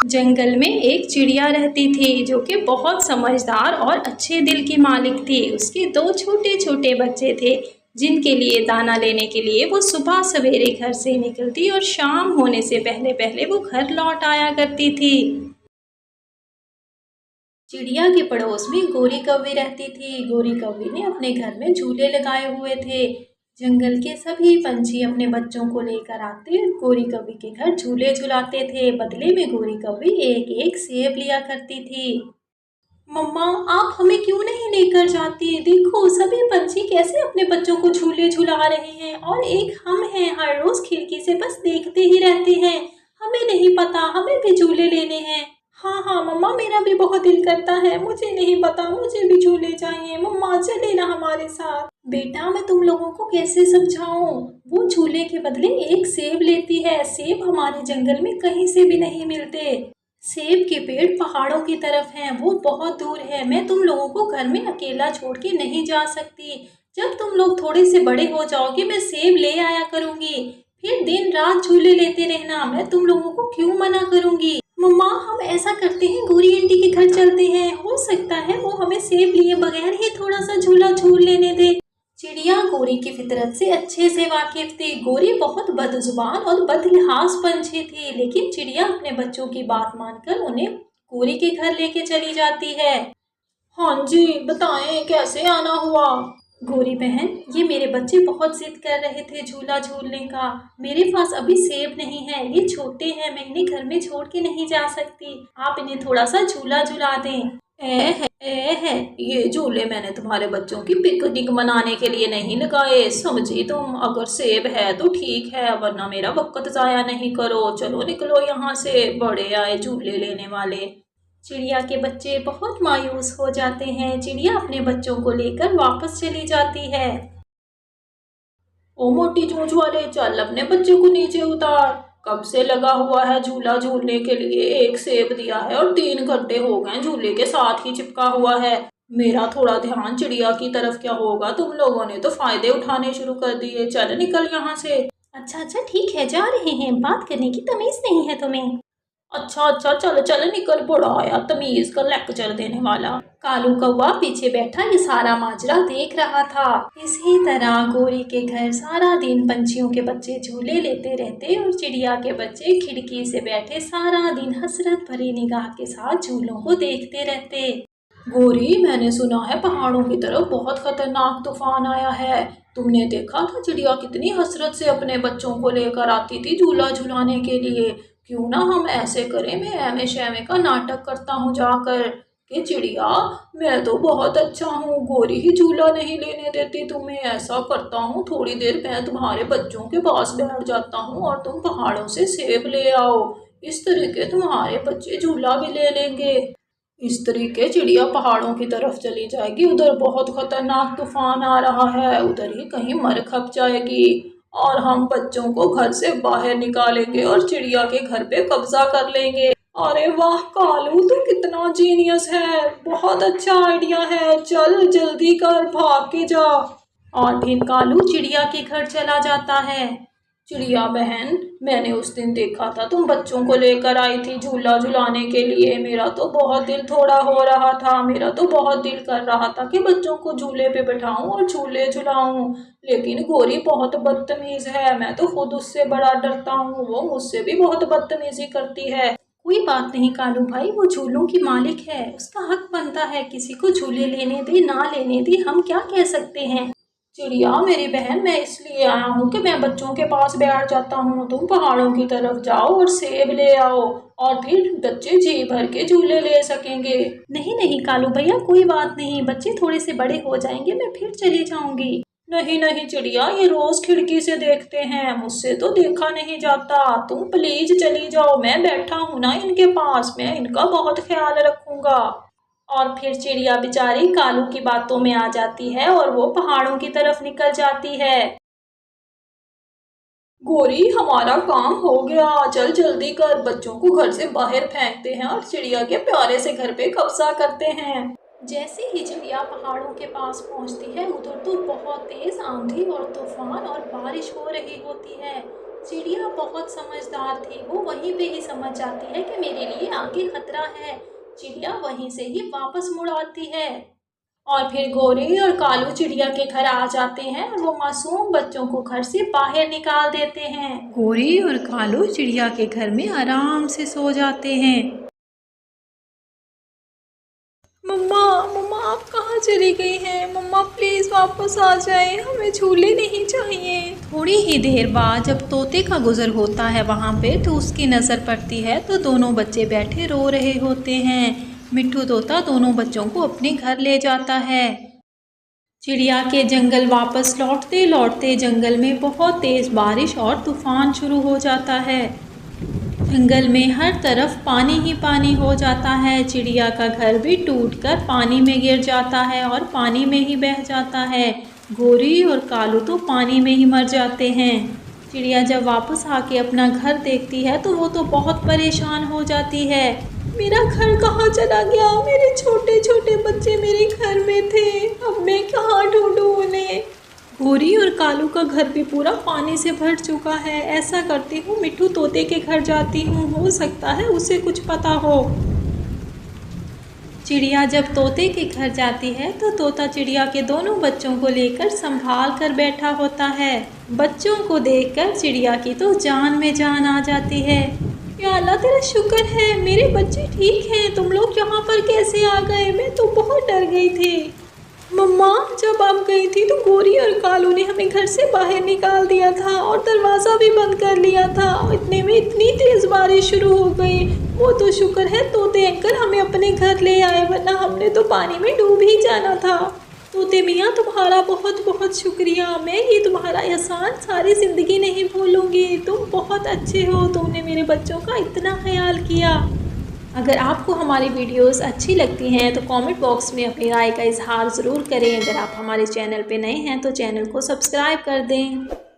जंगल में एक चिड़िया रहती थी जो कि बहुत समझदार और अच्छे दिल की मालिक थी। उसके दो छोटे छोटे बच्चे थे जिनके लिए दाना लेने के लिए वो सुबह सवेरे घर से निकलती और शाम होने से पहले पहले वो घर लौट आया करती थी। चिड़िया के पड़ोस में गोरी कौवी रहती थी। गोरी कौवी ने अपने घर में झूले लगाए हुए थे। जंगल के सभी पंछी अपने बच्चों को लेकर आते और गोरी कौवी के घर झूले झुलाते थे। बदले में गोरी कौवी एक एक सेब लिया करती थी। मम्मा, आप हमें क्यों नहीं लेकर जाती? देखो सभी पंछी कैसे अपने बच्चों को झूले झुला रहे हैं और एक हम हैं, हर रोज खिड़की से बस देखते ही रहते हैं। हमें नहीं पता, हमें भी झूले लेने हैं। हाँ हाँ मम्मा, मेरा भी बहुत दिल करता है। मुझे नहीं पता, मुझे भी झूले चाहिए। मम्मा चले ना हमारे साथ। बेटा मैं तुम लोगों को कैसे समझाऊं? वो झूले के बदले एक सेब लेती है। सेब हमारे जंगल में कहीं से भी नहीं मिलते। सेब के पेड़ पहाड़ों की तरफ हैं, वो बहुत दूर है। मैं तुम लोगों को घर में अकेला छोड़ के नहीं जा सकती। जब तुम लोग थोड़े से बड़े हो जाओगे मैं सेब ले आया करूंगी। फिर दिन रात झूले लेते रहना, मैं तुम लोगों को क्यों मना करूंगी? मम्मा हम ऐसा करते हैं, गोरी आंटी के घर चलते हैं। हो सकता है वो हमें सेब लिए बगैर ही थोड़ा सा झूला झूल लेने दे। चिड़िया गोरी की फितरत से अच्छे से वाकिफ थी। गोरी बहुत बदजुबान और बदलिहाज पंछी थी, लेकिन चिड़िया अपने बच्चों की बात मानकर उन्हें गोरी के घर लेके चली जाती है। हाँ जी बताएं कैसे आना हुआ? गोरी बहन, ये मेरे बच्चे बहुत जिद कर रहे थे झूला झूलने का। मेरे पास अभी सेब नहीं है, ये छोटे हैं, मैं इन्हें घर में छोड़ के नहीं जा सकती। आप इन्हें थोड़ा सा झूला झूला दें। है ये झूले मैंने तुम्हारे बच्चों की पिकनिक मनाने के लिए नहीं लगाए, समझी तुम? अगर सेब है तो ठीक है, वरना मेरा वक्त जाया नहीं करो। चलो निकलो यहाँ से, बड़े आए झूले लेने वाले। चिड़िया के बच्चे बहुत मायूस हो जाते हैं। चिड़िया अपने बच्चों को लेकर वापस चली जाती है। ओ मोटी चोंच वाले, चल अपने बच्चे को नीचे उतार। कब से लगा हुआ है झूला झूलने के लिए, एक सेब दिया है और 3 घंटे हो गए झूले के साथ ही चिपका हुआ है। मेरा थोड़ा ध्यान चिड़िया की तरफ क्या होगा? तुम लोगों ने तो फायदे उठाने शुरू कर दिए। चल निकल यहाँ से। अच्छा अच्छा ठीक है, जा रहे हैं, बात करने की तमीज नहीं है तुम्हें। अच्छा अच्छा चल चल निकल, बड़ा आया तमीज का लेक्चर देने वाला। कालू कौवा पीछे बैठा ये सारा माजरा देख रहा था। इसी तरह गोरी के घर सारा दिन पंछियों के बच्चे झूले लेते रहते और चिड़िया के बच्चे खिड़की से बैठे सारा दिन हसरत भरी निगाह के साथ झूलों को देखते रहते। गोरी, मैंने सुना है पहाड़ों की तरफ बहुत खतरनाक तूफान आया है। तुमने देखा था चिड़िया कितनी हसरत से अपने बच्चों को लेकर आती थी झूला झुलाने के लिए? क्यों ना हम ऐसे करें, मैं ऐमे शैमे का नाटक करता हूँ जाकर कि चिड़िया मैं तो बहुत अच्छा हूँ, गोरी ही झूला नहीं लेने देती तुम्हें। ऐसा करता हूँ, थोड़ी देर मैं तुम्हारे बच्चों के पास बैठ जाता हूँ और तुम पहाड़ों से सेब ले आओ। इस तरीके तुम्हारे बच्चे झूला भी ले लेंगे। इस तरीके चिड़िया पहाड़ों की तरफ चली जाएगी, उधर बहुत खतरनाक तूफान आ रहा है, उधर ही कहीं मर खप जाएगी और हम बच्चों को घर से बाहर निकालेंगे और चिड़िया के घर पे कब्जा कर लेंगे। अरे वाह कालू, तू कितना जीनियस है, बहुत अच्छा आइडिया है, चल जल्दी कर, भाग के जा। और फिर कालू चिड़िया के घर चला जाता है। चिड़िया बहन, मैंने उस दिन देखा था तुम बच्चों को लेकर आई थी झूला झुलाने के लिए। मेरा तो बहुत दिल थोड़ा हो रहा था, मेरा तो बहुत दिल कर रहा था कि बच्चों को झूले पे बिठाऊं और झूले झुलाऊं, लेकिन गोरी बहुत बदतमीज है। मैं तो खुद उससे बड़ा डरता हूँ, वो मुझसे भी बहुत बदतमीजी करती है। कोई बात नहीं कालू भाई, वो झूलों की मालिक है, उसका हक बनता है किसी को झूले लेने दे ना लेने दे, हम क्या कह सकते हैं। चिड़िया मेरी बहन, मैं इसलिए आया हूँ कि मैं बच्चों के पास बैठ जाता हूँ, तुम पहाड़ों की तरफ जाओ और सेब ले आओ और फिर बच्चे जी भर के झूले ले सकेंगे। नहीं नहीं कालू भैया, कोई बात नहीं, बच्चे थोड़े से बड़े हो जाएंगे, मैं फिर चली जाऊंगी। नहीं नहीं चिड़िया, ये रोज खिड़की से देखते हैं, मुझसे तो देखा नहीं जाता, तुम प्लीज चली जाओ, मैं बैठा हूँ ना इनके पास, मैं इनका बहुत ख्याल रखूंगा। और फिर चिड़िया बेचारी कालू की बातों में आ जाती है और वो पहाड़ों की तरफ निकल जाती है। गोरी, हमारा काम हो गया, चल जल्दी कर, बच्चों को घर से बाहर फेंकते हैं और चिड़िया के प्यारे से घर पे कब्जा करते हैं। जैसे ही चिड़िया पहाड़ों के पास पहुंचती है, उधर तो बहुत तेज आंधी और तूफान और बारिश हो रही होती है। चिड़िया बहुत समझदार थी, वो वहीं पे ही समझ जाती है कि मेरे लिए आगे खतरा है। चिड़िया वहीं से ही वापस मुड़ आती है और फिर गोरी और कालू चिड़िया के घर आ जाते हैं और वो मासूम बच्चों को घर से बाहर निकाल देते हैं। गोरी और कालू चिड़िया के घर में आराम से सो जाते हैं। मम्मा मम्मा आप कहाँ चली गई हैं? मम्मा प्लीज़ वापस आ जाएं, हमें झूले नहीं चाहिए। थोड़ी ही देर बाद जब तोते का गुजर होता है वहाँ पे तो उसकी नज़र पड़ती है तो दोनों बच्चे बैठे रो रहे होते हैं। मिट्ठू तोता दोनों बच्चों को अपने घर ले जाता है। चिड़िया के जंगल वापस लौटते लौटते जंगल में बहुत तेज़ बारिश और तूफान शुरू हो जाता है। जंगल में हर तरफ पानी ही पानी हो जाता है। चिड़िया का घर भी टूटकर पानी में गिर जाता है और पानी में ही बह जाता है। गोरी और कालू तो पानी में ही मर जाते हैं। चिड़िया जब वापस आके अपना घर देखती है तो वो तो बहुत परेशान हो जाती है। मेरा घर कहाँ चला गया? मेरे छोटे छोटे बच्चे मेरे घर में थे, अब मैं कहाँ ढूंढूं उन्हें? गोरी और कालू का घर भी पूरा पानी से भर चुका है। ऐसा करती हूँ मिट्ठू तोते के घर जाती हूँ, हो सकता है उसे कुछ पता हो। चिड़िया जब तोते के घर जाती है तो तोता चिड़िया के दोनों बच्चों को लेकर संभाल कर बैठा होता है। बच्चों को देखकर चिड़िया की तो जान में जान आ जाती है। या अल्लाह तेरा शुक्र है, मेरे बच्चे ठीक हैं, तुम लोग यहाँ पर कैसे आ गए? मैं तो बहुत डर गई थी। मम्मा जब आप गई थी तो गोरी और कालू ने हमें घर से बाहर निकाल दिया था और दरवाज़ा भी बंद कर लिया था। इतने में इतनी तेज़ बारिश शुरू हो गई। वो तो शुक्र है तोते अंकल हमें अपने घर ले आए, वरना हमने तो पानी में डूब ही जाना था। तोते मियाँ तुम्हारा बहुत बहुत शुक्रिया, मैं ये तुम्हारा एहसान सारी ज़िंदगी नहीं भूलूंगी। तुम बहुत अच्छे हो, तुमने मेरे बच्चों का इतना ख्याल किया। अगर आपको हमारी वीडियोस अच्छी लगती हैं तो कमेंट बॉक्स में अपनी राय का इजहार ज़रूर करें। अगर आप हमारे चैनल पे नए हैं तो चैनल को सब्सक्राइब कर दें।